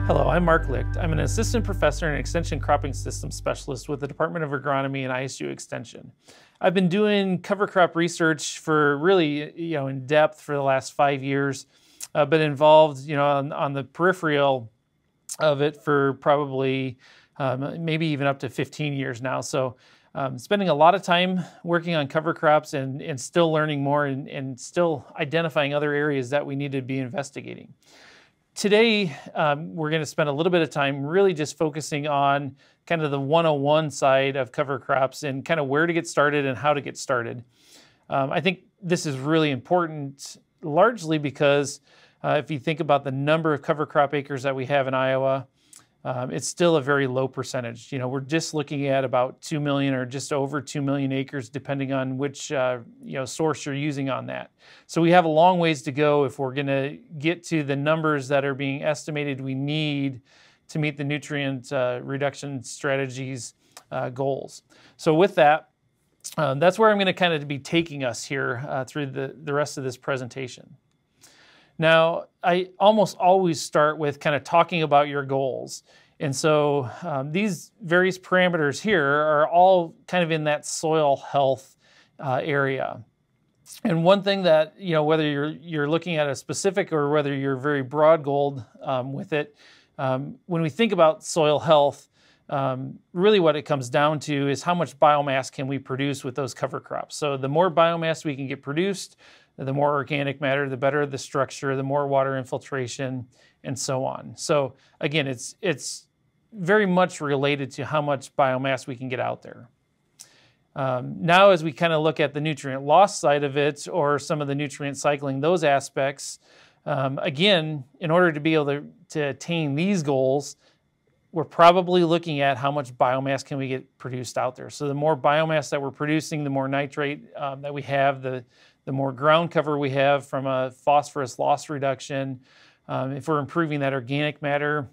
Hello, I'm Mark Licht. I'm an assistant professor and extension cropping systems specialist with the Department of Agronomy and ISU Extension. I've been doing cover crop research for really, in depth for the last 5 years, but involved, on the peripheral of it for probably maybe even up to 15 years now. So spending a lot of time working on cover crops and still learning more and still identifying other areas that we need to be investigating. Today, we're going to spend a little bit of time really just focusing on kind of the 101 side of cover crops and kind of where to get started and how to get started. I think this is really important largely because if you think about the number of cover crop acres that we have in Iowa, it's still a very low percentage. We're just looking at about 2 million or just over 2 million acres, depending on which source you're using on that. So we have a long ways to go if we're going to get to the numbers that are being estimated we need to meet the nutrient reduction strategies goals. So with that, that's where I'm going to kind of be taking us here through the rest of this presentation. Now, I almost always start with kind of talking about your goals. And so these various parameters here are all kind of in that soil health area. And one thing that, whether you're looking at a specific or whether you're very broad goal with it, when we think about soil health, really what it comes down to is how much biomass can we produce with those cover crops. So the more biomass we can get produced, the more organic matter, the better the structure, the more water infiltration, and so on. So again, it's very much related to how much biomass we can get out there. Now, as we kind of look at the nutrient loss side of it, or some of the nutrient cycling, those aspects, again, in order to be able to attain these goals, we're probably looking at how much biomass can we get produced out there. So the more biomass that we're producing, the more nitrate that we have, the more ground cover we have from a phosphorus loss reduction. If we're improving that organic matter,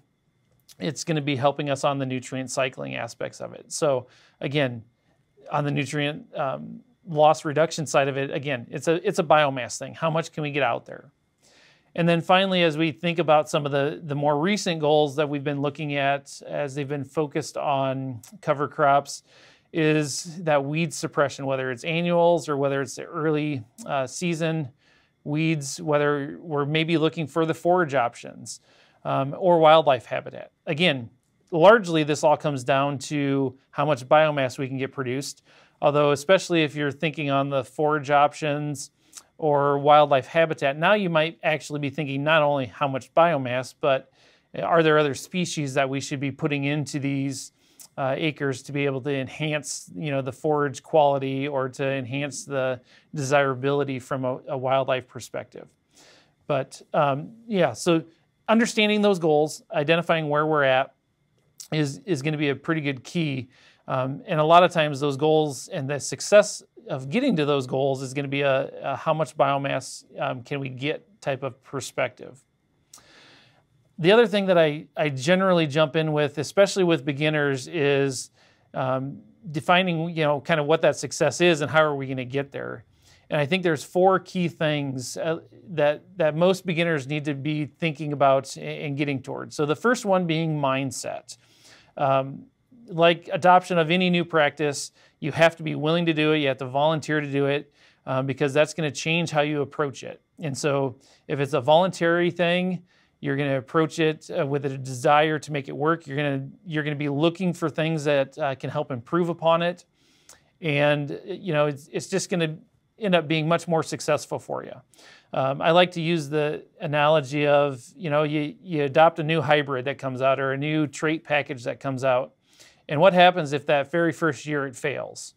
it's going to be helping us on the nutrient cycling aspects of it. So again, on the nutrient loss reduction side of it, again, it's a biomass thing. How much can we get out there? And then finally, as we think about some of the more recent goals that we've been looking at as they've been focused on cover crops, is that weed suppression, whether it's annuals or whether it's the early season weeds, whether we're maybe looking for the forage options or wildlife habitat. Again, largely this all comes down to how much biomass we can get produced, although especially if you're thinking on the forage options or wildlife habitat, now you might actually be thinking not only how much biomass, but are there other species that we should be putting into these acres to be able to enhance, the forage quality or to enhance the desirability from a wildlife perspective. But so understanding those goals, identifying where we're at is going to be a pretty good key. And a lot of times those goals and the success of getting to those goals is going to be a how much biomass can we get type of perspective. The other thing that I generally jump in with, especially with beginners, is defining, kind of what that success is and how are we going to get there. And I think there's 4 key things that most beginners need to be thinking about and getting towards. So the first one being mindset. Like adoption of any new practice, you have to be willing to do it. You have to volunteer to do it because that's going to change how you approach it. And so if it's a voluntary thing, you're going to approach it with a desire to make it work. You're going to be looking for things that can help improve upon it, and it's just going to end up being much more successful for you. I like to use the analogy of you adopt a new hybrid that comes out or a new trait package that comes out, and what happens if that very first year it fails?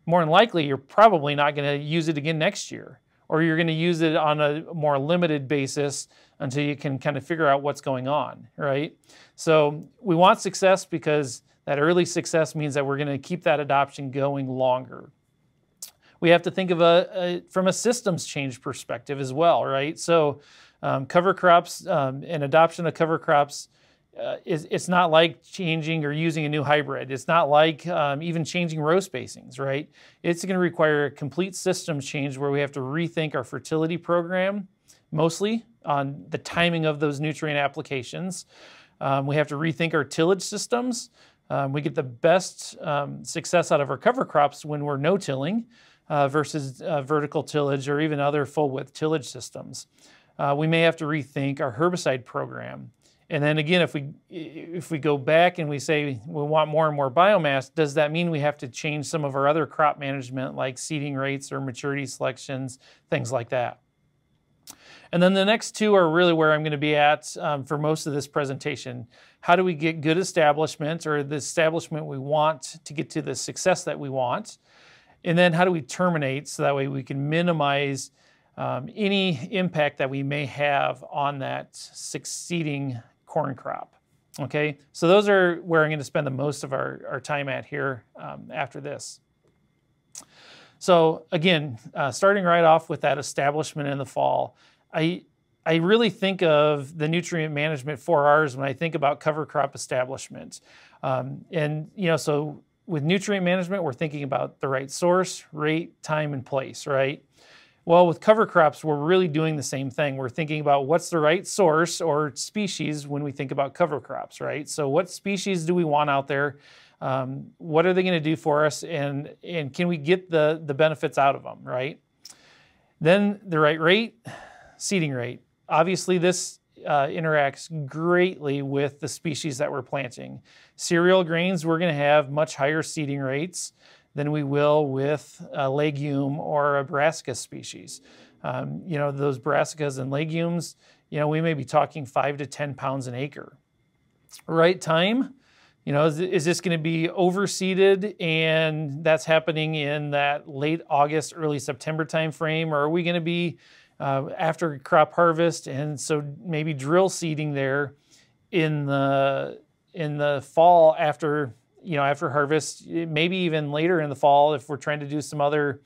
More than likely, you're probably not going to use it again next year, or you're going to use it on a more limited basis until you can kind of figure out what's going on, right? So we want success because that early success means that we're going to keep that adoption going longer. We have to think of from a systems change perspective as well, right? So cover crops and adoption of cover crops, it's not like changing or using a new hybrid. It's not like even changing row spacings, right? It's going to require a complete systems change where we have to rethink our fertility program, mostly, on the timing of those nutrient applications. We have to rethink our tillage systems. We get the best success out of our cover crops when we're no-tilling versus vertical tillage or even other full-width tillage systems. We may have to rethink our herbicide program. And then again, if we go back and we say we want more and more biomass, does that mean we have to change some of our other crop management like seeding rates or maturity selections, things like that? And then the next two are really where I'm going to be at for most of this presentation. How do we get good establishment, or the establishment we want to get to the success that we want? And then how do we terminate so that way we can minimize any impact that we may have on that succeeding corn crop? Okay, so those are where I'm going to spend the most of our time at here after this. So again, starting right off with that establishment in the fall, I really think of the nutrient management 4 Rs when I think about cover crop establishment. And so with nutrient management, we're thinking about the right source, rate, time, and place, right? Well, with cover crops, we're really doing the same thing. We're thinking about what's the right source or species when we think about cover crops, right? So what species do we want out there? What are they going to do for us? And can we get the benefits out of them, right? Then the right rate, seeding rate. Obviously, this interacts greatly with the species that we're planting. Cereal grains, we're going to have much higher seeding rates than we will with a legume or a brassica species. Those brassicas and legumes, we may be talking 5 to 10 pounds an acre. Right time, is this going to be overseeded and that's happening in that late August, early September timeframe, or are we going to be after crop harvest, and so maybe drill seeding there in the fall after harvest, maybe even later in the fall if we're trying to do some other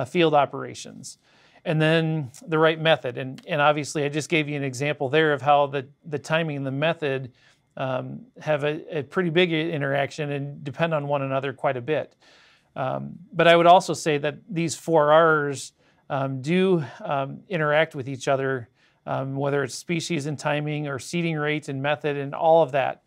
field operations. And then the right method, and obviously I just gave you an example there of how the timing and the method have a pretty big interaction and depend on one another quite a bit. But I would also say that these 4 Rs do interact with each other, whether it's species and timing or seeding rate and method and all of that.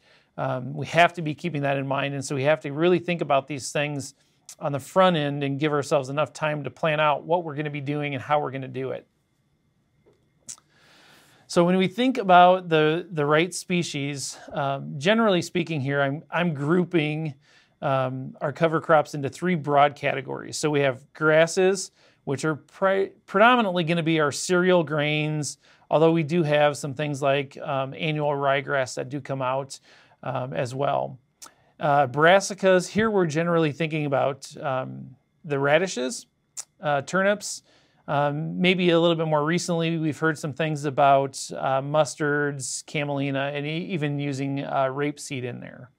We have to be keeping that in mind, and so we have to really think about these things on the front end and give ourselves enough time to plan out what we're going to be doing and how we're going to do it. So when we think about the right species, generally speaking here, I'm grouping our cover crops into 3 broad categories. So we have grasses, which are predominantly going to be our cereal grains, although we do have some things like annual ryegrass that do come out as well. Brassicas, here we're generally thinking about the radishes, turnips. Maybe a little bit more recently, we've heard some things about mustards, camelina, and even using rapeseed in there.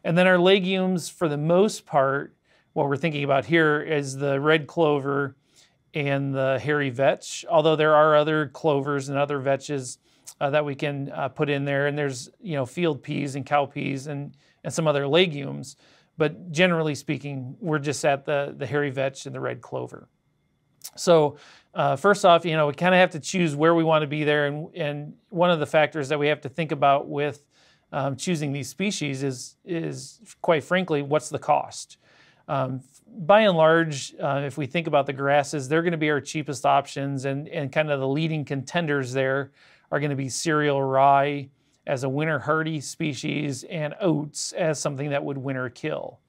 And then our legumes, for the most part, what we're thinking about here is the red clover and the hairy vetch, although there are other clovers and other vetches that we can put in there. And there's, field peas and cowpeas and some other legumes. But generally speaking, we're just at the hairy vetch and the red clover. So first off, we kind of have to choose where we want to be there. And one of the factors that we have to think about with choosing these species is quite frankly, what's the cost? By and large, if we think about the grasses, they're going to be our cheapest options, and kind of the leading contenders there are going to be cereal rye as a winter hardy species and oats as something that would winter kill.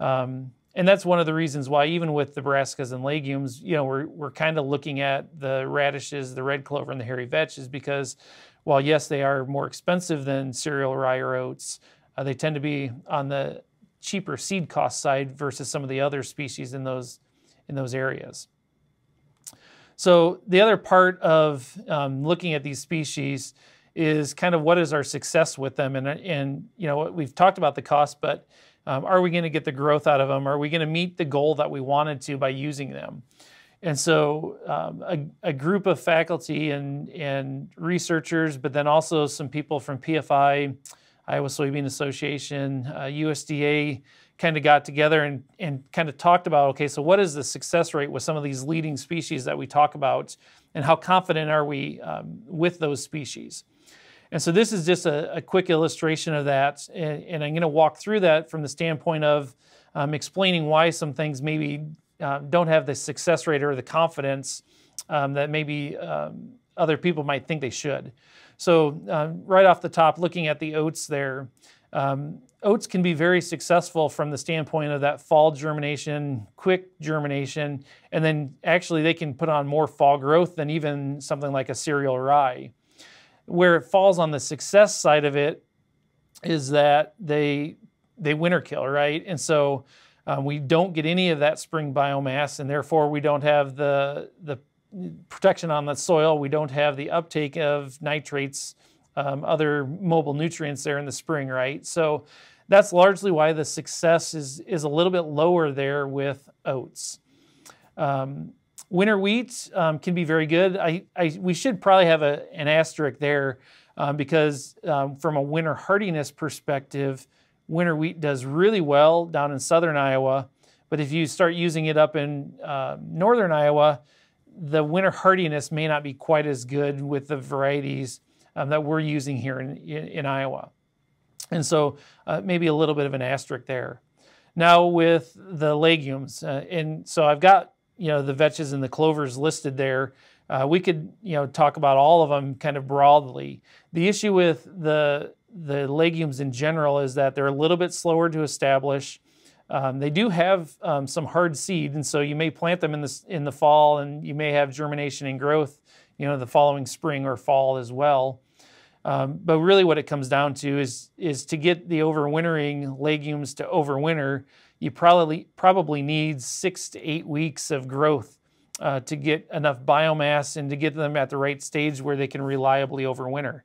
And that's one of the reasons why even with the brassicas and legumes, we're kind of looking at the radishes, the red clover, and the hairy vetch, is because while yes, they are more expensive than cereal rye or oats, they tend to be on the cheaper seed cost side versus some of the other species in those areas. So the other part of looking at these species is kind of what is our success with them, and we've talked about the cost, but are we going to get the growth out of them? Are we going to meet the goal that we wanted to by using them? And so a group of faculty and researchers, but then also some people from PFI, Iowa Soybean Association, USDA, kind of got together and kind of talked about, okay, so what is the success rate with some of these leading species that we talk about, and how confident are we with those species? And so this is just a quick illustration of that, and I'm going to walk through that from the standpoint of explaining why some things maybe don't have the success rate or the confidence that maybe other people might think they should. So right off the top, looking at the oats there, oats can be very successful from the standpoint of that fall germination, quick germination, and then actually they can put on more fall growth than even something like a cereal rye. Where it falls on the success side of it is that they winter kill, right? And so we don't get any of that spring biomass, and therefore we don't have the protection on the soil. We don't have the uptake of nitrates, other mobile nutrients there in the spring, right? So that's largely why the success is a little bit lower there with oats. Winter wheat can be very good. We should probably have an asterisk there because from a winter hardiness perspective, winter wheat does really well down in southern Iowa. But if you start using it up in northern Iowa, the winter hardiness may not be quite as good with the varieties that we're using here in Iowa. And so maybe a little bit of an asterisk there. Now with the legumes, and so I've got the vetches and the clovers listed there. We could talk about all of them kind of broadly. The issue with the legumes in general is that they're a little bit slower to establish. They do have some hard seed, and so you may plant them in the fall, and you may have germination and growth the following spring or fall as well. But really what it comes down to is to get the overwintering legumes to overwinter, you probably need 6 to 8 weeks of growth to get enough biomass and to get them at the right stage where they can reliably overwinter.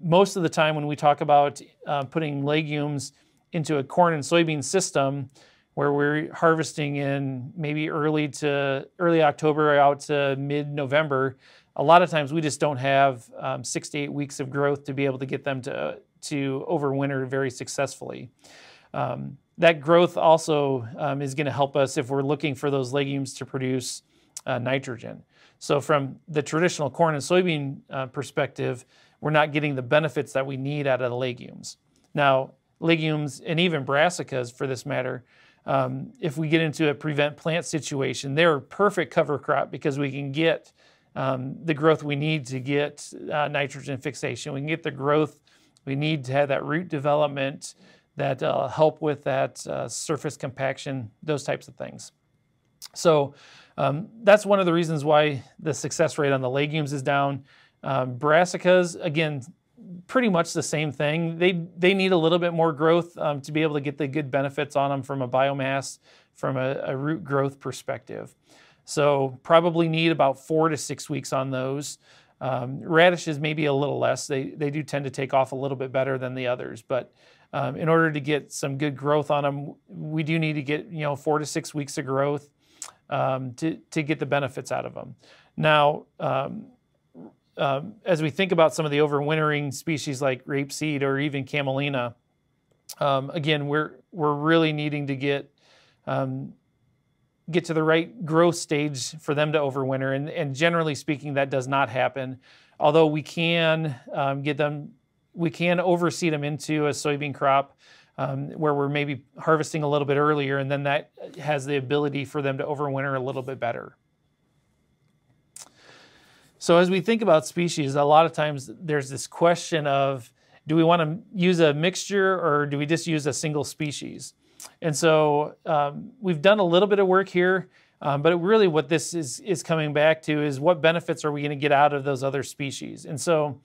Most of the time when we talk about putting legumes into a corn and soybean system where we're harvesting in maybe early October out to mid-November, a lot of times we just don't have 6 to 8 weeks of growth to be able to get them to overwinter very successfully. That growth also is going to help us if we're looking for those legumes to produce nitrogen. So from the traditional corn and soybean perspective, we're not getting the benefits that we need out of the legumes. Now, legumes and even brassicas for this matter, if we get into a prevent plant situation, they're a perfect cover crop because we can get the growth we need to get nitrogen fixation. We can get the growth we need to have that root development that help with that surface compaction, those types of things. So that's one of the reasons why the success rate on the legumes is down. Brassicas, again, pretty much the same thing. They need a little bit more growth to be able to get the good benefits on them from a biomass, from a root growth perspective. So probably need about 4 to 6 weeks on those. Radishes maybe a little less. They do tend to take off a little bit better than the others, but in order to get some good growth on them, we do need to get 4 to 6 weeks of growth to get the benefits out of them. Now, as we think about some of the overwintering species like rapeseed or even camelina, again, we're really needing to get to the right growth stage for them to overwinter, and generally speaking, that does not happen. Although we can overseed them into a soybean crop where we're maybe harvesting a little bit earlier, and then that has the ability for them to overwinter a little bit better. So as we think about species, a lot of times there's this question of, do we want to use a mixture or do we just use a single species? And so we've done a little bit of work here, but really what this is coming back to is what benefits are we going to get out of those other species? And so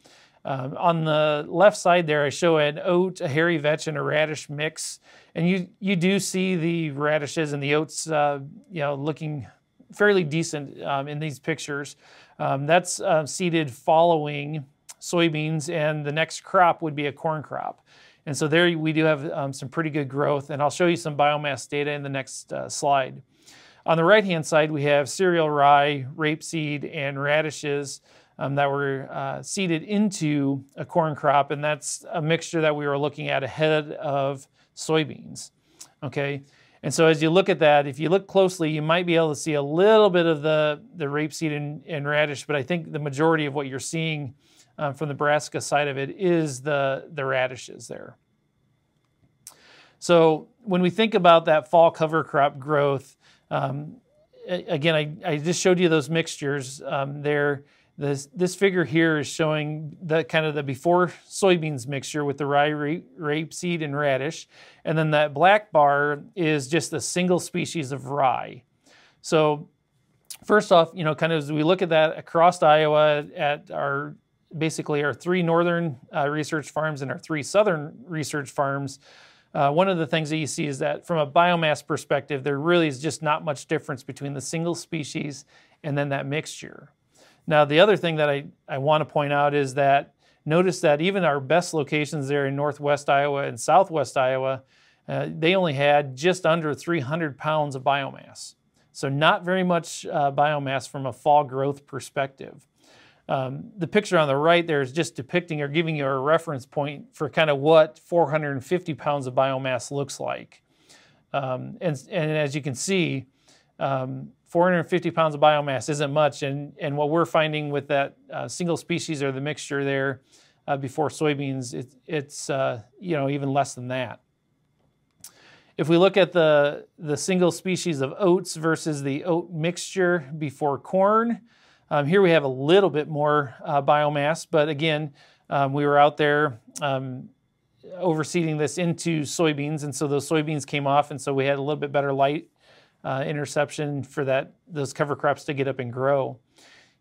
on the left side there, I show an oat, a hairy vetch, and a radish mix. And you do see the radishes and the oats looking fairly decent in these pictures. That's seeded following soybeans, and the next crop would be a corn crop. And so there we do have some pretty good growth, and I'll show you some biomass data in the next slide. On the right-hand side, we have cereal rye, rapeseed, and radishes that were seeded into a corn crop, and that's a mixture that we were looking at ahead of soybeans. okay? And so as you look at that, if you look closely, you might be able to see a little bit of the rapeseed and radish, but I think the majority of what you're seeing from the brassica side of it is the radishes there. So when we think about that fall cover crop growth, again, I just showed you those mixtures there. This figure here is showing the kind of the before soybeans mixture with the rye, rapeseed, and radish. And then that black bar is just a single species of rye. So first off, you know, kind of as we look at that across Iowa at basically our 3 northern research farms and our 3 southern research farms, one of the things that you see is that from a biomass perspective, there really is just not much difference between the single species and then that mixture. Now, the other thing that I want to point out is that notice that even our best locations there in northwest Iowa and southwest Iowa, they only had just under 300 pounds of biomass. So not very much biomass from a fall growth perspective. The picture on the right there is just depicting or giving you a reference point for kind of what 450 pounds of biomass looks like. And as you can see, 450 pounds of biomass isn't much, and what we're finding with that single species or the mixture there before soybeans, it's you know, even less than that. If we look at the single species of oats versus the oat mixture before corn, here we have a little bit more biomass, but again, we were out there overseeding this into soybeans, and so those soybeans came off, and so we had a little bit better light interception for those cover crops to get up and grow.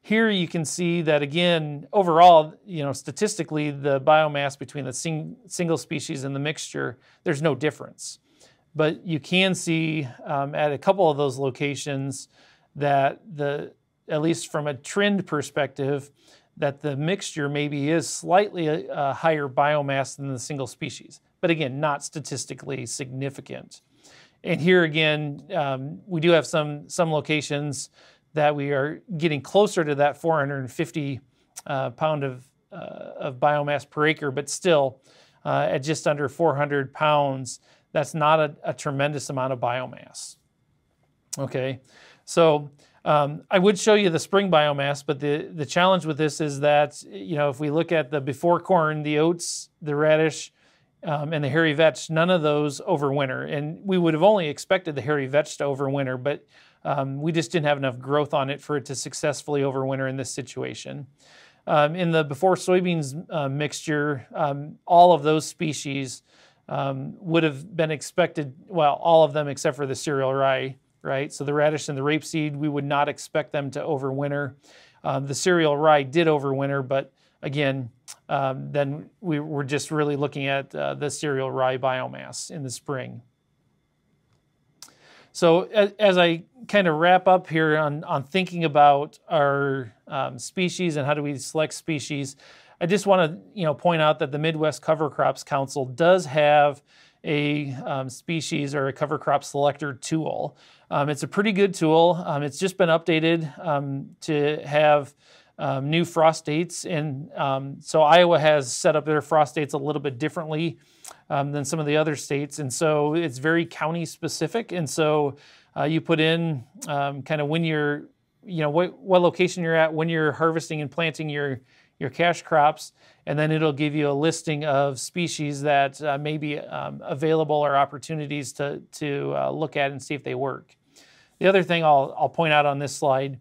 Here you can see that again, overall, you know, statistically, the biomass between the single species and the mixture, there's no difference. But you can see at a couple of those locations that at least from a trend perspective, that the mixture maybe is slightly a higher biomass than the single species. But again, not statistically significant. And here again, we do have some locations that we are getting closer to that 450 pound of biomass per acre, but still at just under 400 pounds, that's not a tremendous amount of biomass. Okay, so I would show you the spring biomass, but the challenge with this is that, you know, if we look at the before corn, the oats, the radish, and the hairy vetch, none of those overwinter. And we would have only expected the hairy vetch to overwinter, but we just didn't have enough growth on it for it to successfully overwinter in this situation. In the before soybeans mixture, all of those species would have been expected, well, all of them except for the cereal rye, right? So the radish and the rapeseed, we would not expect them to overwinter. The cereal rye did overwinter, but again, then we were just really looking at the cereal rye biomass in the spring. So as I kind of wrap up here on thinking about our species and how do we select species, I just want to point out that the Midwest Cover Crops Council does have a species or a cover crop selector tool. It's a pretty good tool. It's just been updated to have new frost dates, and so Iowa has set up their frost dates a little bit differently than some of the other states, and so it's very county specific. And so you put in kind of when you're, what location you're at when you're harvesting and planting your cash crops, and then it'll give you a listing of species that may be available or opportunities to look at and see if they work. The other thing I'll point out on this slide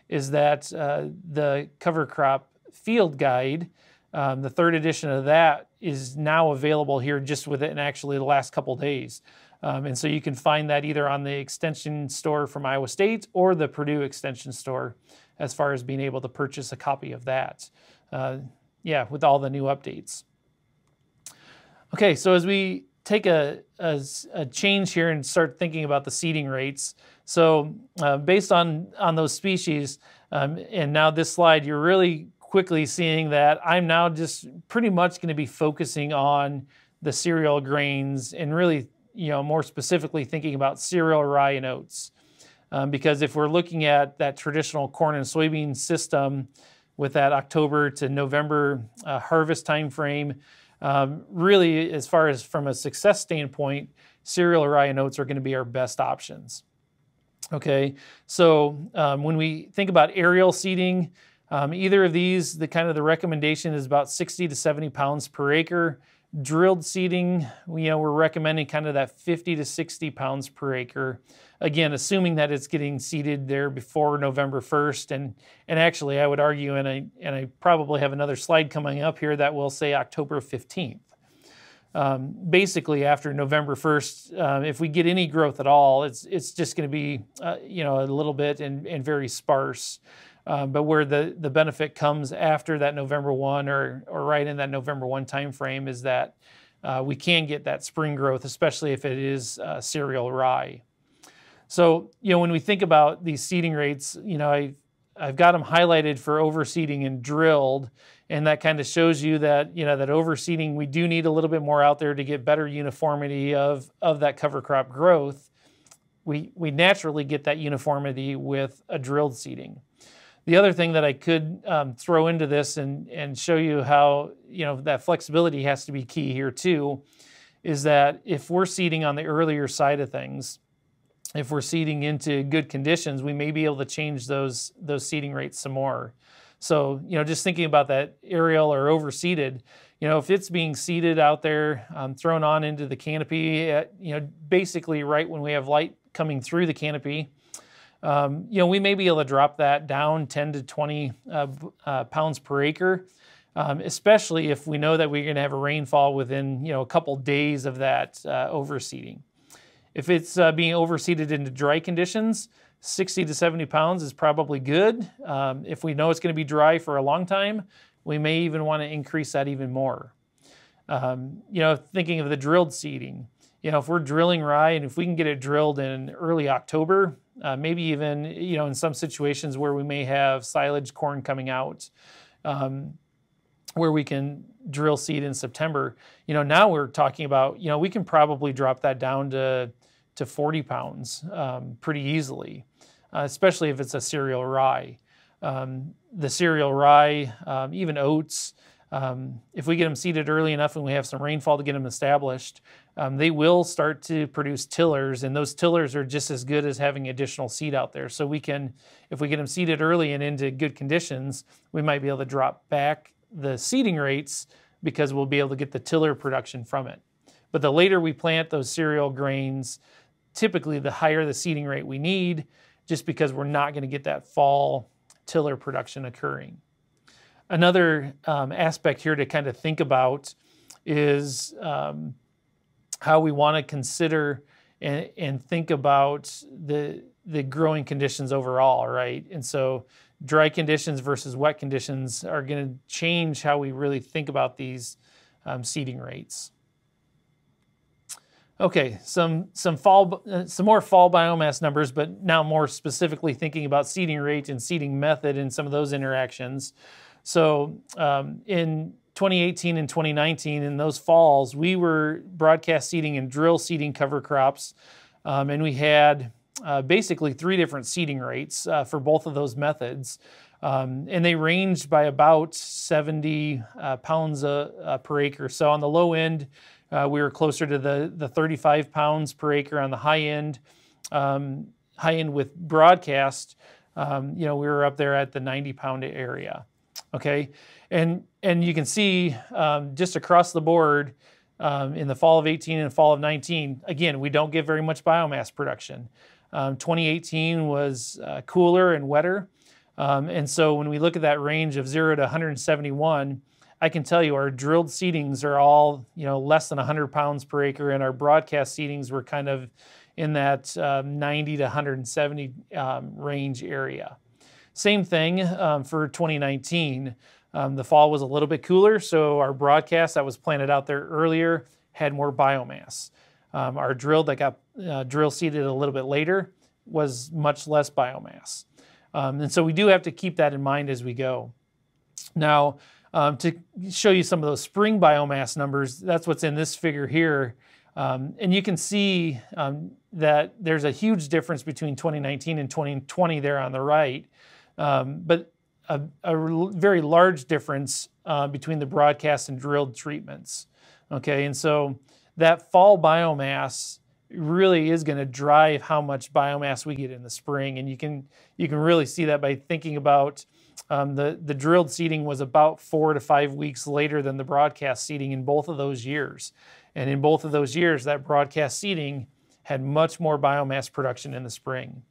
is that the cover crop field guide, the 3rd edition of that, is now available here just within actually the last couple days. And so you can find that either on the extension store from Iowa State or the Purdue extension store as far as being able to purchase a copy of that. With all the new updates. Okay, so as we take a change here and start thinking about the seeding rates, so based on those species, and now this slide, you're really quickly seeing that I'm now just pretty much going to be focusing on the cereal grains and really, more specifically thinking about cereal, rye, and oats. Because if we're looking at that traditional corn and soybean system with that October to November harvest time frame, really, as far as from a success standpoint, cereal, rye, and oats are going to be our best options. Okay, so when we think about aerial seeding, either of these, the recommendation is about 60 to 70 pounds per acre. Drilled seeding, we're recommending kind of that 50 to 60 pounds per acre. Again, assuming that it's getting seeded there before November 1st. And actually, I would argue, and I probably have another slide coming up here that will say October 15th. Basically, after November 1st, if we get any growth at all, it's just going to be, a little bit and very sparse. But where the benefit comes after that November 1 or right in that November 1 time frame is that we can get that spring growth, especially if it is cereal rye. So, when we think about these seeding rates, I've got them highlighted for overseeding and drilled, and that kind of shows you that, that overseeding, we do need a little bit more out there to get better uniformity of that cover crop growth. We naturally get that uniformity with a drilled seeding. The other thing that I could throw into this and show you how, that flexibility has to be key here too, is that if we're seeding on the earlier side of things, if we're seeding into good conditions, we may be able to change those seeding rates some more. So, just thinking about that aerial or overseeded, if it's being seeded out there, thrown on into the canopy, basically right when we have light coming through the canopy, we may be able to drop that down 10 to 20 pounds per acre, especially if we know that we're going to have a rainfall within, a couple days of that overseeding. If it's being overseeded into dry conditions, 60 to 70 pounds is probably good. If we know it's going to be dry for a long time, we may even want to increase that even more. Thinking of the drilled seeding, if we're drilling rye and if we can get it drilled in early October, maybe even, in some situations where we may have silage corn coming out, where we can drill seed in September, now we're talking about, we can probably drop that down to 40 pounds pretty easily, especially if it's a cereal rye. The cereal rye, even oats, if we get them seeded early enough and we have some rainfall to get them established, they will start to produce tillers, and those tillers are just as good as having additional seed out there. So we can, if we get them seeded early and into good conditions, we might be able to drop back the seeding rates because we'll be able to get the tiller production from it. But the later we plant those cereal grains, typically the higher the seeding rate we need, just because we're not going to get that fall tiller production occurring. Another aspect here to kind of think about is how we want to consider and think about the growing conditions overall, right? And so dry conditions versus wet conditions are going to change how we really think about these seeding rates. Okay, some more fall biomass numbers, but now more specifically thinking about seeding rate and seeding method and some of those interactions. So in 2018 and 2019, in those falls, we were broadcast seeding and drill seeding cover crops, and we had basically 3 different seeding rates for both of those methods, and they ranged by about 70 pounds per acre. So on the low end, we were closer to the 35 pounds per acre. On the high end with broadcast, we were up there at the 90-pound area. Okay, and you can see just across the board in the fall of 18 and fall of 19, again, we don't get very much biomass production. 2018 was cooler and wetter, and so when we look at that range of 0 to 171, I can tell you our drilled seedings are all less than 100 pounds per acre, and our broadcast seedings were kind of in that 90 to 170 range area. Same thing for 2019. The fall was a little bit cooler, so our broadcast that was planted out there earlier had more biomass. Our drill that got drill seeded a little bit later was much less biomass. And so we do have to keep that in mind as we go. Now, to show you some of those spring biomass numbers, that's what's in this figure here. And you can see that there's a huge difference between 2019 and 2020 there on the right, but a very large difference between the broadcast and drilled treatments. Okay, and so that fall biomass really is going to drive how much biomass we get in the spring. And you can really see that by thinking about the drilled seeding was about 4 to 5 weeks later than the broadcast seeding in both of those years. And in both of those years, that broadcast seeding had much more biomass production in the spring.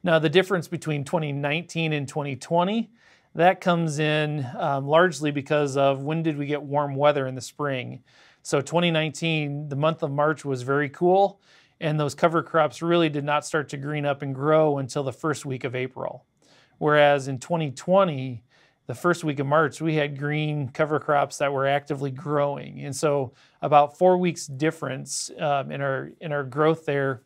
Now, the difference between 2019 and 2020, that comes in largely because of when did we get warm weather in the spring. So 2019, the month of March was very cool, and those cover crops really did not start to green up and grow until the first week of April. Whereas in 2020, the first week of March, we had green cover crops that were actively growing. And so about 4 weeks difference in our growth there,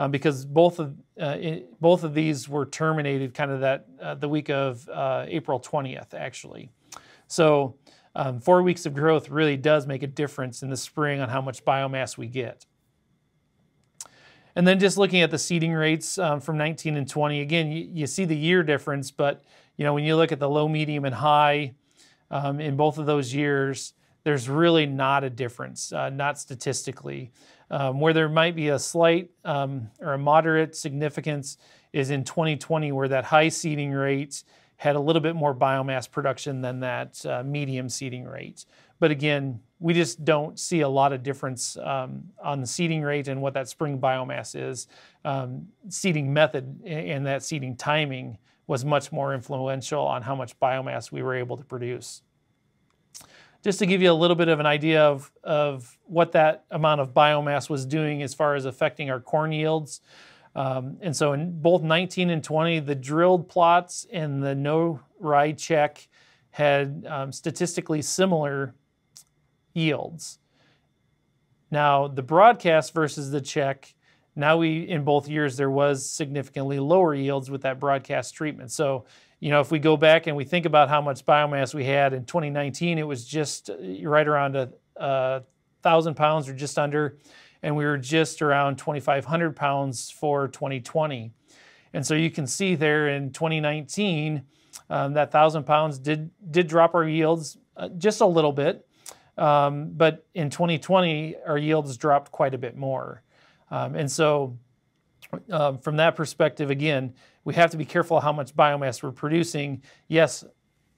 because both of these were terminated kind of the week of April 20th, actually. So 4 weeks of growth really does make a difference in the spring on how much biomass we get. And then just looking at the seeding rates from 19 and 20, again, you see the year difference, but when you look at the low, medium, and high in both of those years, there's really not a difference, not statistically. Where there might be a slight or a moderate significance is in 2020, where that high seeding rate had a little bit more biomass production than that medium seeding rate. But again, we just don't see a lot of difference on the seeding rate and what that spring biomass is. Seeding method and that seeding timing was much more influential on how much biomass we were able to produce. Just to give you a little bit of an idea of what that amount of biomass was doing as far as affecting our corn yields. And so in both 19 and 20, the drilled plots and the no ride check had statistically similar yields. Now the broadcast versus the check, now in both years there was significantly lower yields with that broadcast treatment. So if we go back and we think about how much biomass we had in 2019, it was just right around 1,000 pounds or just under, and we were just around 2,500 pounds for 2020. And so you can see there in 2019, that 1,000 pounds did drop our yields just a little bit, but in 2020, our yields dropped quite a bit more. And so from that perspective, again, we have to be careful how much biomass we're producing. Yes,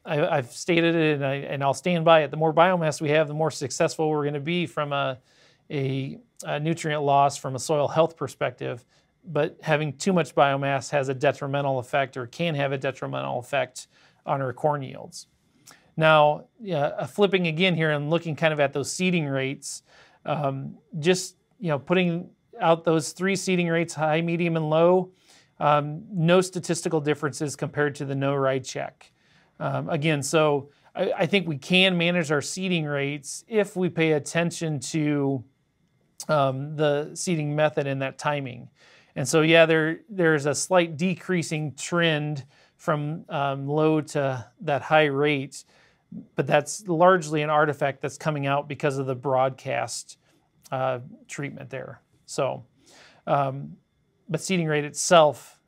I've stated it, and I'll stand by it. The more biomass we have, the more successful we're going to be from a nutrient loss from a soil health perspective. But having too much biomass has a detrimental effect, or can have a detrimental effect on our corn yields. Now, flipping again here and looking kind of at those seeding rates, just putting out those 3 seeding rates, high, medium, and low, no statistical differences compared to the no ride check. Again, so I think we can manage our seeding rates if we pay attention to the seeding method and that timing. And so, yeah, there's a slight decreasing trend from low to that high rate, but that's largely an artifact that's coming out because of the broadcast treatment there. So, but seeding rate itself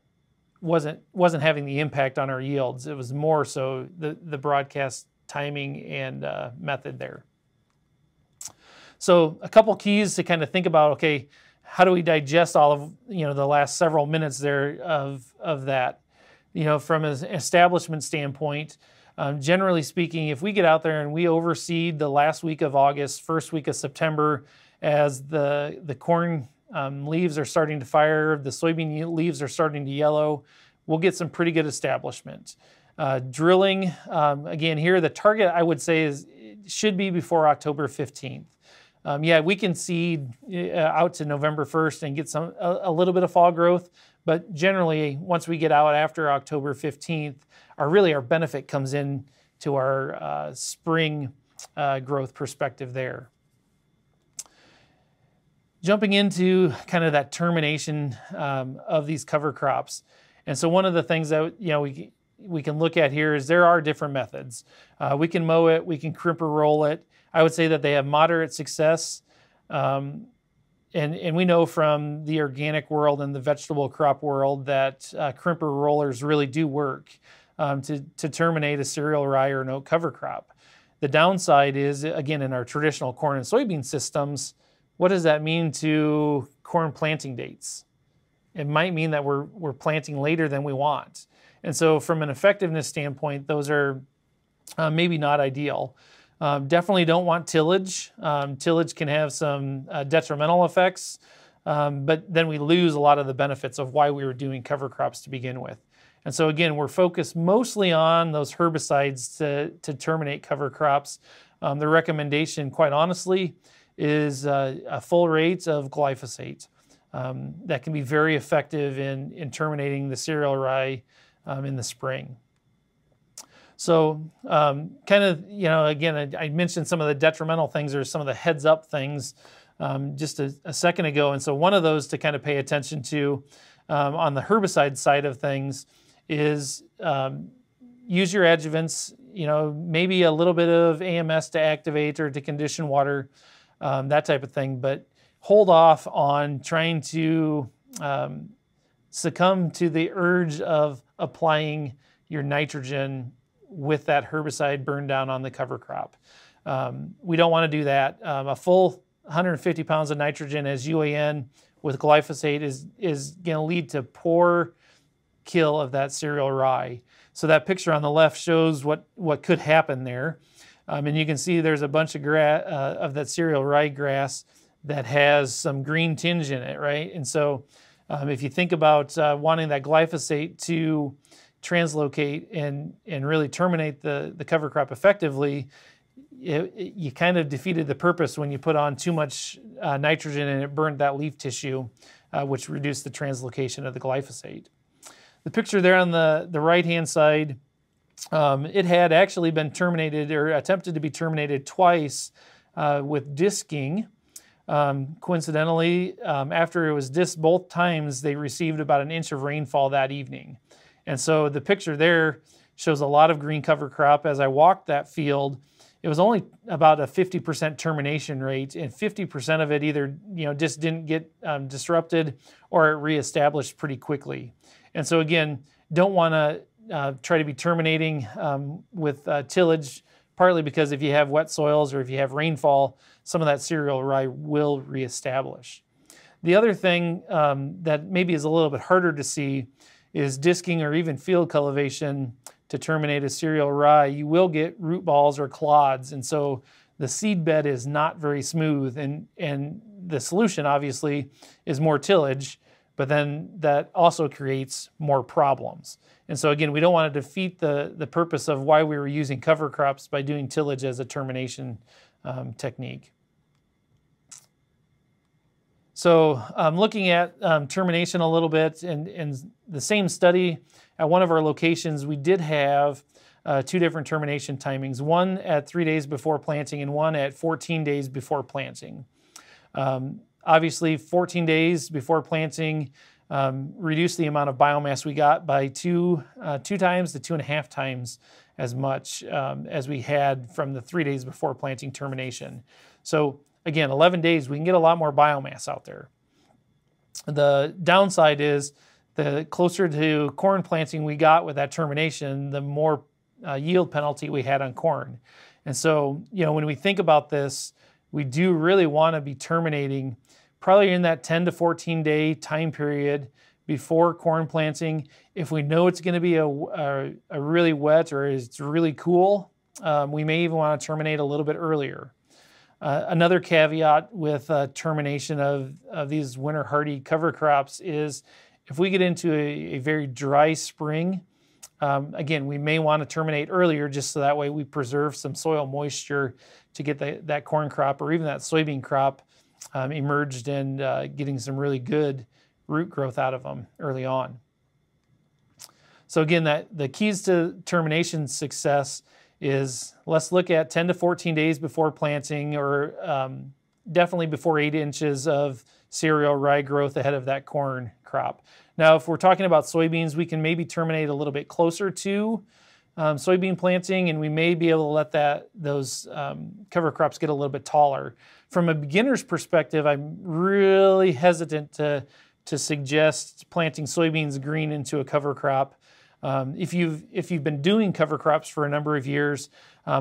wasn't having the impact on our yields. It was more so the broadcast timing and method there. So a couple keys to kind of think about, okay, how do we digest all of the last several minutes there of that? From an establishment standpoint, generally speaking, if we get out there and we overseed the last week of August, first week of September, as the corn leaves are starting to fire, the soybean leaves are starting to yellow, we'll get some pretty good establishment. Drilling, again here, the target I would say should be before October 15th. Yeah, we can seed out to November 1st and get a little bit of fall growth, but generally once we get out after October 15th, our benefit comes in to our spring growth perspective there. Jumping into kind of that termination of these cover crops. And so one of the things that we can look at here is there are different methods. We can mow it, we can crimp or roll it. I would say that they have moderate success. And we know from the organic world and the vegetable crop world that crimper rollers really do work to terminate a cereal, rye, or oat cover crop. The downside is, again, in our traditional corn and soybean systems, what does that mean to corn planting dates? It might mean that we're planting later than we want. And so from an effectiveness standpoint, those are maybe not ideal. Definitely don't want tillage. Tillage can have some detrimental effects, but then we lose a lot of the benefits of why we were doing cover crops to begin with. And so again, we're focused mostly on those herbicides to terminate cover crops. The recommendation, quite honestly, is a full rate of glyphosate. That can be very effective in terminating the cereal rye in the spring. So kind of, again, I mentioned some of the detrimental things or some of the heads up things just a second ago. And so one of those to kind of pay attention to on the herbicide side of things is use your adjuvants, maybe a little bit of AMS to activate or to condition water, that type of thing, but hold off on trying to succumb to the urge of applying your nitrogen with that herbicide burned down on the cover crop. We don't want to do that. A full 150 pounds of nitrogen as UAN with glyphosate is going to lead to poor kill of that cereal rye. So that picture on the left shows what could happen there. And you can see there's a bunch of that cereal rye grass that has some green tinge in it, right? And so if you think about wanting that glyphosate to translocate and really terminate the cover crop effectively, you kind of defeated the purpose when you put on too much nitrogen and it burned that leaf tissue, which reduced the translocation of the glyphosate. The picture there on the right-hand side, it had actually been terminated or attempted to be terminated twice with disking. Coincidentally, after it was disked both times, they received about an inch of rainfall that evening. And so the picture there shows a lot of green cover crop. As I walked that field, it was only about a 50% termination rate, and 50% of it either just didn't get disrupted or it reestablished pretty quickly. And so again, don't want to try to be terminating with tillage, partly because if you have wet soils or if you have rainfall, some of that cereal rye will reestablish. The other thing that maybe is a little bit harder to see is disking or even field cultivation to terminate a cereal rye. You will get root balls or clods, and so the seed bed is not very smooth, and the solution obviously is more tillage, but then that also creates more problems. And so again, we don't want to defeat the purpose of why we were using cover crops by doing tillage as a termination technique. So looking at termination a little bit, and the same study at one of our locations, we did have two different termination timings, one at 3 days before planting and one at 14 days before planting. Obviously, 14 days before planting reduced the amount of biomass we got by two times to 2.5 times as much as we had from the 3 days before planting termination. So again, 11 days, we can get a lot more biomass out there. The downside is the closer to corn planting we got with that termination, the more yield penalty we had on corn. And so, when we think about this, we do really want to be terminating probably in that 10 to 14 day time period before corn planting. If we know it's going to be a really wet or it's really cool, we may even want to terminate a little bit earlier. Another caveat with termination of these winter hardy cover crops is if we get into a very dry spring, again, we may want to terminate earlier just so that way we preserve some soil moisture to get that corn crop or even that soybean crop emerged and getting some really good root growth out of them early on. So again, the keys to termination success is let's look at 10 to 14 days before planting, or definitely before 8 inches of cereal rye growth ahead of that corn crop. Now, if we're talking about soybeans, we can maybe terminate a little bit closer to soybean planting, and we may be able to let those cover crops get a little bit taller. From a beginner's perspective, I'm really hesitant to suggest planting soybeans green into a cover crop. If you've been doing cover crops for a number of years,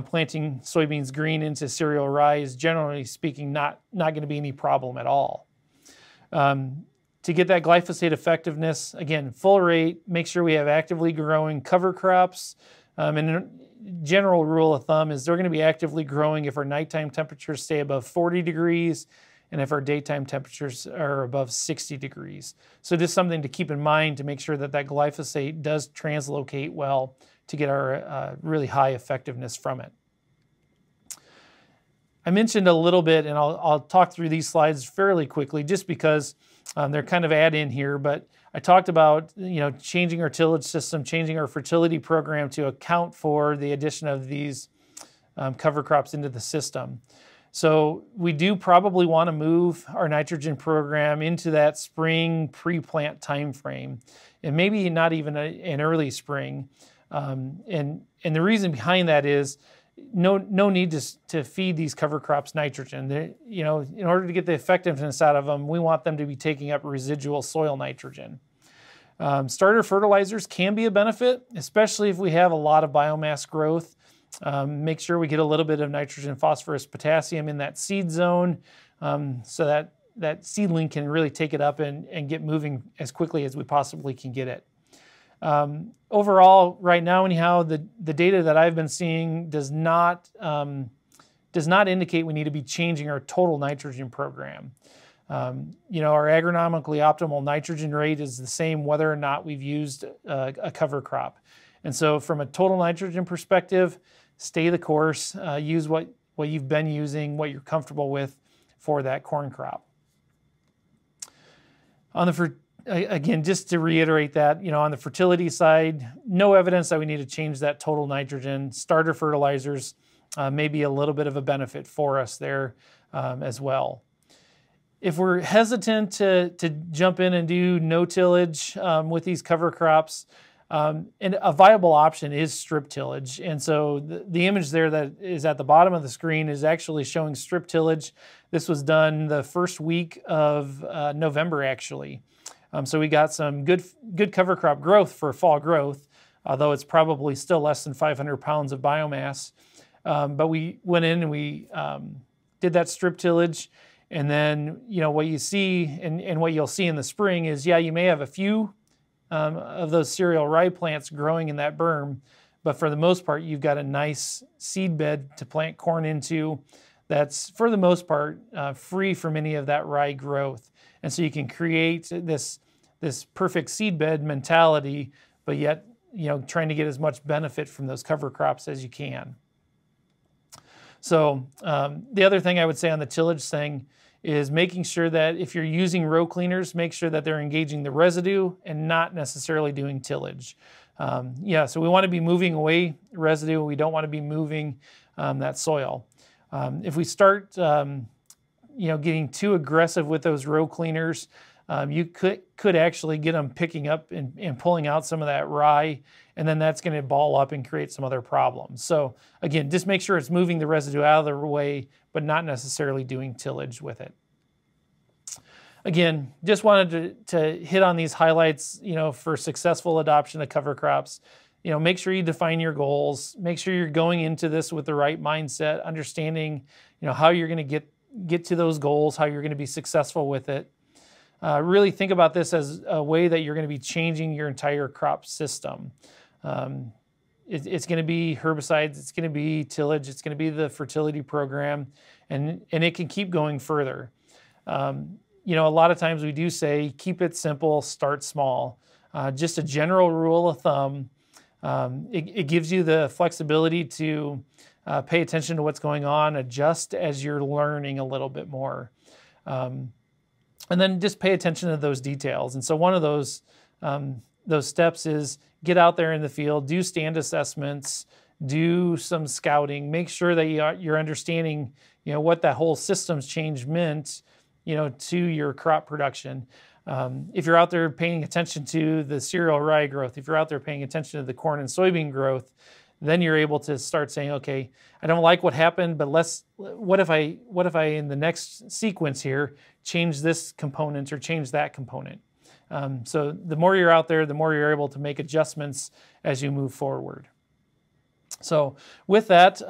planting soybeans green into cereal rye is generally speaking not going to be any problem at all. To get that glyphosate effectiveness, again, full rate, make sure we have actively growing cover crops. And a general rule of thumb is they're going to be actively growing if our nighttime temperatures stay above 40 degrees and if our daytime temperatures are above 60 degrees. So just something to keep in mind to make sure that that glyphosate does translocate well to get our really high effectiveness from it. I mentioned a little bit, and I'll talk through these slides fairly quickly just because they're kind of add-in here, but I talked about changing our tillage system, changing our fertility program to account for the addition of these cover crops into the system. So we do probably want to move our nitrogen program into that spring pre-plant time frame, and maybe not even an early spring. And the reason behind that is no need to feed these cover crops nitrogen. In order to get the effectiveness out of them, we want them to be taking up residual soil nitrogen. Starter fertilizers can be a benefit, especially if we have a lot of biomass growth. Make sure we get a little bit of nitrogen, phosphorus, potassium in that seed zone so that seedling can really take it up and get moving as quickly as we possibly can get it. Overall, right now, anyhow, the data that I've been seeing does not indicate we need to be changing our total nitrogen program. Our agronomically optimal nitrogen rate is the same whether or not we've used a cover crop. And so from a total nitrogen perspective, stay the course, use what you've been using, what you're comfortable with for that corn crop. Again, just to reiterate that, on the fertility side, no evidence that we need to change that total nitrogen. Starter fertilizers may be a little bit of a benefit for us there as well. If we're hesitant to jump in and do no tillage with these cover crops, and a viable option is strip tillage. And so the image there that is at the bottom of the screen is actually showing strip tillage. This was done the first week of November, actually. So we got some good cover crop growth for fall growth, although it's probably still less than 500 pounds of biomass. But we went in and we did that strip tillage. And then, what you see and what you'll see in the spring is, you may have a few of those cereal rye plants growing in that berm, but for the most part, you've got a nice seed bed to plant corn into that's, for the most part, free from any of that rye growth. And so you can create this perfect seed bed mentality, but yet, trying to get as much benefit from those cover crops as you can. So the other thing I would say on the tillage thing is making sure that if you're using row cleaners, make sure that they're engaging the residue and not necessarily doing tillage. So we want to be moving away residue. We don't want to be moving that soil. If we start getting too aggressive with those row cleaners, you could actually get them picking up and pulling out some of that rye, and then that's going to ball up and create some other problems. So again, just make sure it's moving the residue out of the way, but not necessarily doing tillage with it. Again, just wanted to hit on these highlights, for successful adoption of cover crops. Make sure you define your goals. Make sure you're going into this with the right mindset, understanding, how you're going to get to those goals, how you're going to be successful with it. Really think about this as a way that you're going to be changing your entire crop system. It's going to be herbicides, it's going to be tillage, it's going to be the fertility program, and it can keep going further. A lot of times we do say, keep it simple, start small. Just a general rule of thumb. It gives you the flexibility to pay attention to what's going on, adjust as you're learning a little bit more. And then just pay attention to those details. And so one of those steps is get out there in the field, do stand assessments, do some scouting, make sure that you're understanding, what that whole systems change meant, to your crop production. If you're out there paying attention to the cereal rye growth, if you're out there paying attention to the corn and soybean growth, then you're able to start saying, okay, I don't like what happened, but what if I in the next sequence here change this component or change that component? So the more you're out there, the more you're able to make adjustments as you move forward. So with that,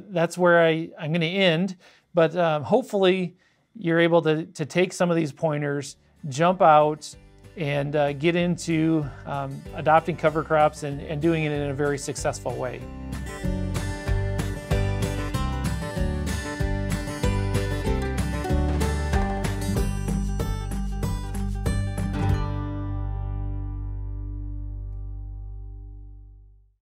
that's where I'm going to end. But hopefully you're able to take some of these pointers, jump out, and get into adopting cover crops and doing it in a very successful way.